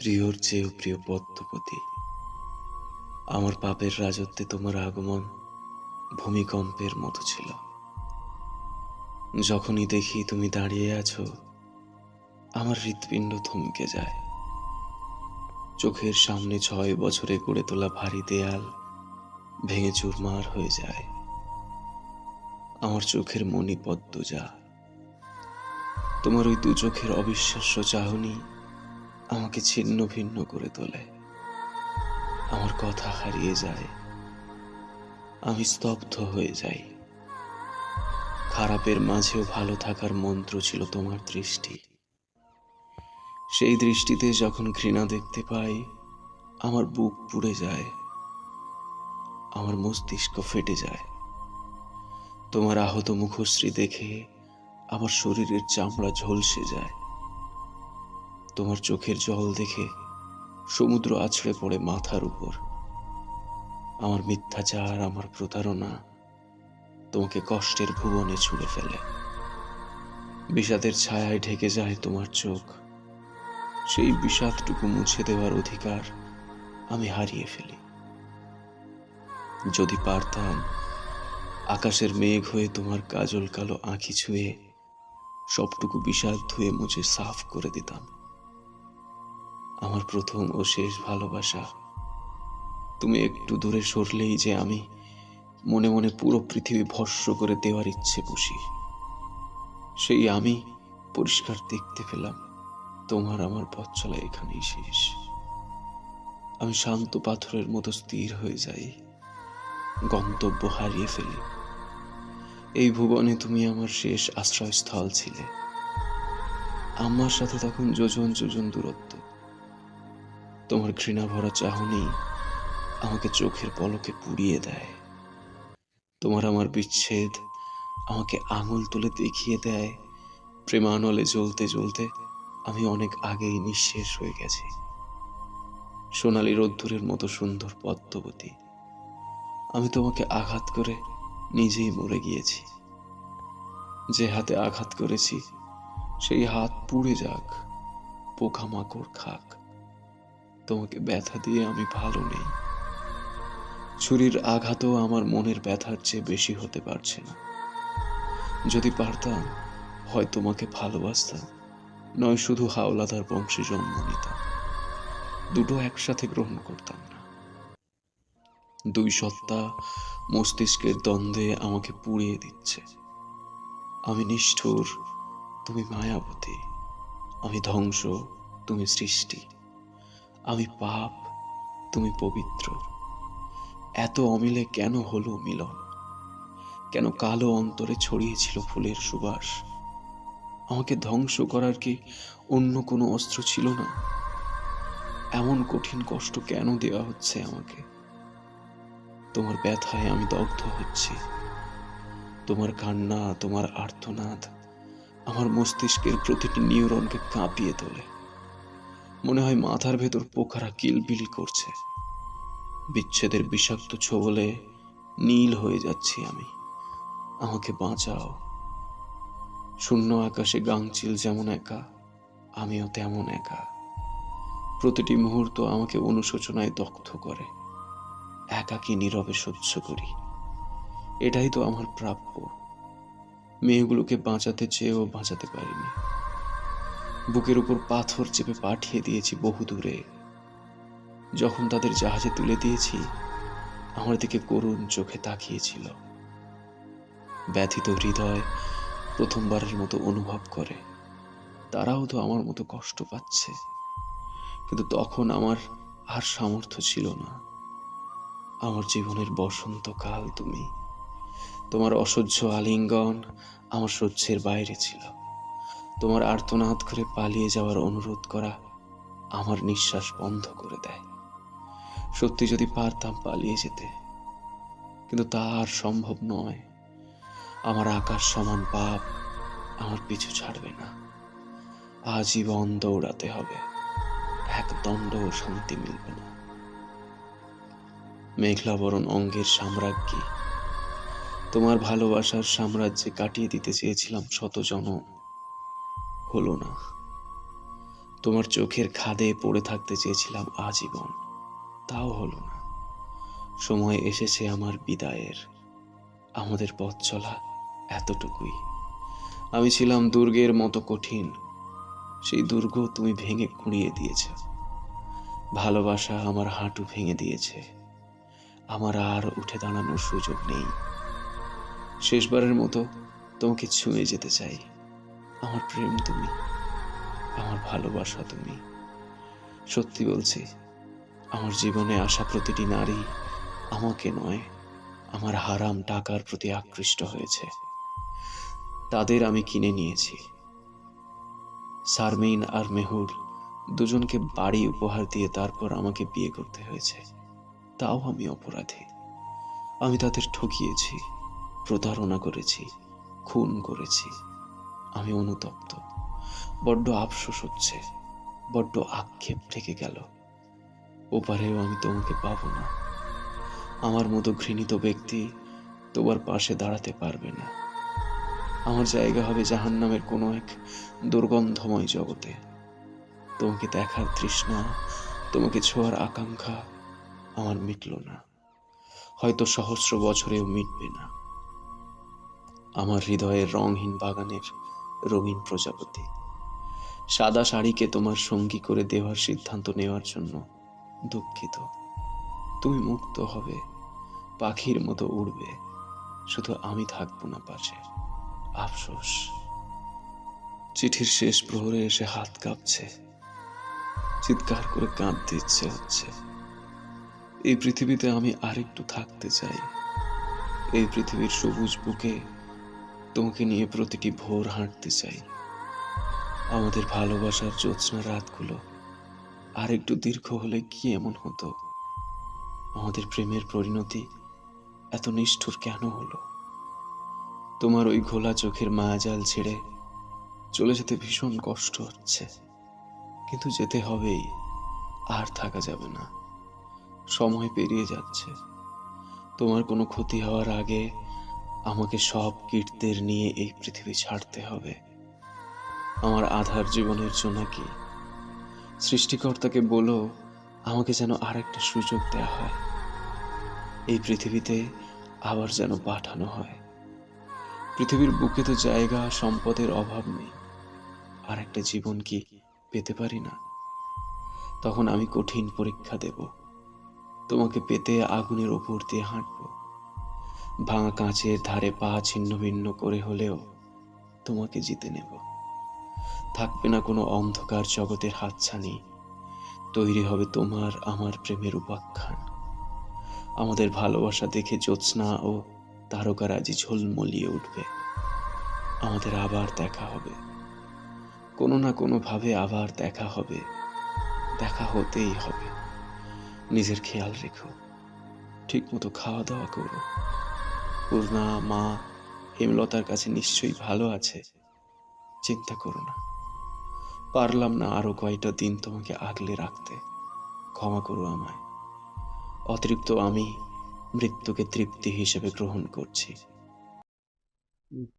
প্রিয়র চেয়েও প্রিয় পদ্মপতি, আমার পাপের রাজত্বে তোমার আগমন ভূমিকম্পের মতো ছিল। যখনই দেখি তুমি দাঁড়িয়ে আছো, আমার হৃৎপিণ্ড থমকে যায়। চোখের সামনে 6 বছরে গড়ে তোলা ভারী দেয়াল ভেঙে চুরমার হয়ে যায়। আমার চোখের মণি পদ্মজা, তোমার ওই দু চোখের অবিশ্বাস্য চাহনি আমাকে ছিন্ন ভিন্ন করে তোলে। আমার কথা হারিয়ে যায়, আমি স্তব্ধ হয়ে যাই। খারাপের মাঝেও ভালো থাকার মন্ত্র ছিল তোমার দৃষ্টি। সেই দৃষ্টিতে যখন ঘৃণা দেখতে পাই, আমার বুক পুড়ে যায়, আমার মস্তিষ্ক ফেটে যায়। তোমার আহত মুখশ্রী দেখে আমার শরীরের চামড়া ঝলসে যায়। তোমার চোখের জল দেখে সমুদ্র আছড়ে পড়ে মাথার উপর। আমার মিথ্যাচার, আমার প্রতারণা তোমাকে কষ্টের ভুবনে ছুঁড়ে ফেলে। বিষাদের ছায়ায় ঢেকে যায় তোমার চোখ। সেই বিষাদটুকু মুছে দেওয়ার অধিকার আমি হারিয়ে ফেলি। যদি পারতাম, আকাশের মেঘ হয়ে তোমার কাজল কালো আঁখি ছুঁয়ে সবটুকু বিষাদ ধুয়ে মুছে সাফ করে দিতাম। আমার প্রথম ও শেষ ভালোবাসা, তুমি একটু দূরে সরলেই যে আমি মনে মনে পুরো পৃথিবী ভস্ম করে দেওয়ার ইচ্ছে পুষি। সেই আমি পরিষ্কার দেখতে পেলাম, তোমার আমার পথ চলা এখানেই শেষ। আমি শান্ত পাথরের মতো স্থির হয়ে যাই, গন্তব্য হারিয়ে ফেলি। এই ভুবনে তুমি আমার শেষ আশ্রয়স্থল ছিলে। আমার সাথে তখন যোজন যোজন দূরত্ব। তোমার ঘৃণা ভরা চাহনি আমাকে চোখের পলকে পুড়িয়ে দেয়। তোমার আমার বিচ্ছেদ আমাকে আঙুল তুলে দেখিয়ে দেয়, প্রেমানলে জ্বলতে জ্বলতে আমি অনেক আগেই নিঃশেষ হয়ে গেছি। সোনালী রোদ্দুরের মতো সুন্দর পদ্মবতী, আমি তোমাকে আঘাত করে নিজেই মরে গিয়েছি। যে হাতে আঘাত করেছি সেই হাত পুড়ে যাক, পোকামাকড় খাক, তোমাকে ব্যথা দিয়ে আমি ভালো নেই। ছুরির আঘাতও আমার মনের ব্যথার চেয়ে বেশি হতে পারছে না। যদি পারতাম, হয় তোমাকে ভালোবাসতাম, নয় শুধু হাওলাদার বংশে জন্ম নিতাম। দুটো একসাথে গ্রহণ করতাম না। দুই সত্তা মস্তিষ্কের দ্বন্দ্বে আমাকে পুড়িয়ে দিচ্ছে। আমি নিষ্ঠুর, তুমি মায়াবতী। আমি ধ্বংস, তুমি সৃষ্টি। আমি পাপ, তুমি পবিত্র। এত অমিলে কেন হলো মিলন? কেন কালো অন্তরে ছড়িয়েছিল ফুলের সুবাস? আমাকে ধ্বংস করার কি অন্য কোনো অস্ত্র ছিল না? এমন কঠিন কষ্ট কেন দেওয়া হচ্ছে আমাকে? তোমার ব্যথায় আমি দগ্ধ হচ্ছি। তোমার কান্না, তোমার আর্তনাদ আমার মস্তিষ্কের প্রতিটি নিউরনকে কাঁপিয়ে তোলে। মনে হয় মাথার ভেতর পোকারা কিলবিল করছে। বিচ্ছেদের বিষাক্ত ছোবলে নীল হয়ে যাচ্ছি আমি। আমাকে বাঁচাও। শূন্য আকাশে গাংচিল যেমন একা, আমিও তেমন একা। প্রতিটি মুহূর্ত আমাকে অনুশোচনায় দগ্ধ করে। একাকী নীরবে সহ্য করি। এটাই তো আমার প্রাপ্য। মেয়েগুলোকে বাঁচাতে চেয়েও বাঁচাতে পারিনি। বুকের উপর পাথর চেপে পাঠিয়ে দিয়েছি বহু দূরে। যখন তাদের জাহাজে তুলে দিয়েছি, আমার দিকে করুণ চোখে তাকিয়েছিল। ব্যথিত হৃদয় প্রথমবারের মতো অনুভব করে তারাও তো আমার মতো কষ্ট পাচ্ছে। কিন্তু তখন আমার আর সামর্থ্য ছিল না। আমার জীবনের বসন্তকাল তুমি। তোমার অসহ্য আলিঙ্গন আমার সহ্যের বাইরে ছিল। তোমার আর্তনাদ করে পালিয়ে যাওয়ার অনুরোধ করা আমার নিঃশ্বাস বন্ধ করে দেয়। সত্যি যদি পারতাম পালিয়ে যেতে, কিন্তু তা আর সম্ভব নয়। আমার আকাশ সমান পাপ আমার পিছু ছাড়বে না। আজীবন দৌড়াতে হবে, এক দণ্ডও শান্তি মিলবে না। মেঘলাবরণ অঙ্গের সাম্রাজ্ঞী, তোমার ভালোবাসার সাম্রাজ্যে কাটিয়ে দিতে চেয়েছিলাম শত জনম, হলো না। তোমার চোখের খাদে পড়ে থাকতে চেয়েছিলাম আজীবন, তাও হলো না। সময় এসেছে আমার বিদায়ের। আমাদের পথ চলা এতটুকুই। আমি ছিলাম দুর্গের মতো কঠিন, সেই দুর্গ তুমি ভেঙে গুঁড়িয়ে দিয়েছ। ভালোবাসা আমার হাঁটু ভেঙে দিয়েছে। আমার আর উঠে দাঁড়ানোর সুযোগ নেই। শেষবারের মতো তোমাকে ছুঁয়ে যেতে চাই। আমার প্রেম তুমি, আমার ভালোবাসা তুমি। সত্যি বলছি, আমার জীবনে আসা প্রতিটি নারী আমাকে নয়, আমার হারাম টাকার প্রতি আকৃষ্ট হয়েছে। তাদের আমি কিনে নিয়েছি। শারমিন আর মেহুর দুজনকে বাড়ি উপহার দিয়ে তারপর আমাকে বিয়ে করতে হয়েছে। তাও আমি অপরাধী। আমি তাদের ঠকিয়েছি, প্রতারণা করেছি, খুন করেছি। আমি অনুতপ্ত। বড্ড আফসোস হচ্ছে, বড্ড আক্ষেপ থেকে গেল। ওপারেও আমি তোমাকে পাবো না। আমার মতো ঘৃণিত ব্যক্তি তোমার পাশে দাঁড়াতে পারবে না। আমার জায়গা হবে জাহান্নামের কোনো এক দুর্গন্ধময় জগতে। তোমাকে দেখার তৃষ্ণা, তোমাকে ছোঁয়ার আকাঙ্ক্ষা আমার মিটল না, হয়তো সহস্র বছরেও মিটবে না। আমার হৃদয়ের রংহীন বাগানের রঙিন প্রজাপতি, সাদা শাড়িকে তোমার সঙ্গী করে দেওয়ার সিদ্ধান্ত নেওয়ার জন্য দুঃখিত। তুমি মুক্ত হবে, পাখির মতো উড়বে, শুধু আমি থাকবো না পাশে। আফসোস। চিঠির শেষ প্রহরে এসে হাত কাঁপছে, চিৎকার করে কাঁদতে ইচ্ছে হচ্ছে। এই পৃথিবীতে আমি আরেকটু থাকতে চাই। এই পৃথিবীর সবুজ বুকে তোমাকে নিয়ে প্রতিটি ভোর হাঁটতে চাই। আমাদের ভালোবাসার জ্যোৎস্না রাতগুলো আর একটু দীর্ঘ হলে কি এমন হতো? আমাদের প্রেমের পরিণতি এত নিষ্ঠুর কেন হলো? তোমার ওই ঘোলা চোখের মায়াজাল ছেড়ে চলে যেতে ভীষণ কষ্ট হচ্ছে, কিন্তু যেতে হবেই। আর থাকা যাবে না। সময় পেরিয়ে যাচ্ছে। তোমার কোনো ক্ষতি হওয়ার আগে আমাকে সব কীর্তের নিয়ে এই পৃথিবী ছাড়তে হবে। আমার আধার জীবনের জোনাকি, সৃষ্টিকর্তাকে বলো আমাকে যেন আর একটা সুযোগ দেয়া হয়। এই পৃথিবীতে আবার যেন পাঠানো হয়। পৃথিবীর বুকে তো জায়গা সম্পদের অভাব নেই, আর একটা জীবন কি পেতে পারি না? তখন আমি কঠিন পরীক্ষা দেব। তোমাকে পেতে আগুনের ওপর দিয়ে হাঁটব। ভাঙা কাঁচের ধারে পা ছিন্ন ভিন্ন করে হলেও তোমাকে জিতে নেব। থাকবে না কোনো অন্ধকার জগতের হাতছানি। তৈরি হবে তোমার আমার প্রেমের উপাখ্যান। আমাদের ভালোবাসা দেখে জ্যোৎস্না ও তারকারাজি ঝলমলিয়ে উঠবে। আমাদের আবার দেখা হবে, কোনো না কোনো ভাবে আবার দেখা হবে। দেখা হতেই হবে। নিজের খেয়াল রেখো, ঠিক মতো খাওয়া দাওয়া করো। পূর্ণা, মা, হেমলতার কাছে নিশ্চয়ই ভালো আছে। চিন্তা করো না। পারলাম না আরো কয়টা দিন তোমাকে আগলে রাখতে। ক্ষমা করো আমায়। অতৃপ্ত আমি মৃত্যুকে তৃপ্তি হিসেবে গ্রহণ করছি।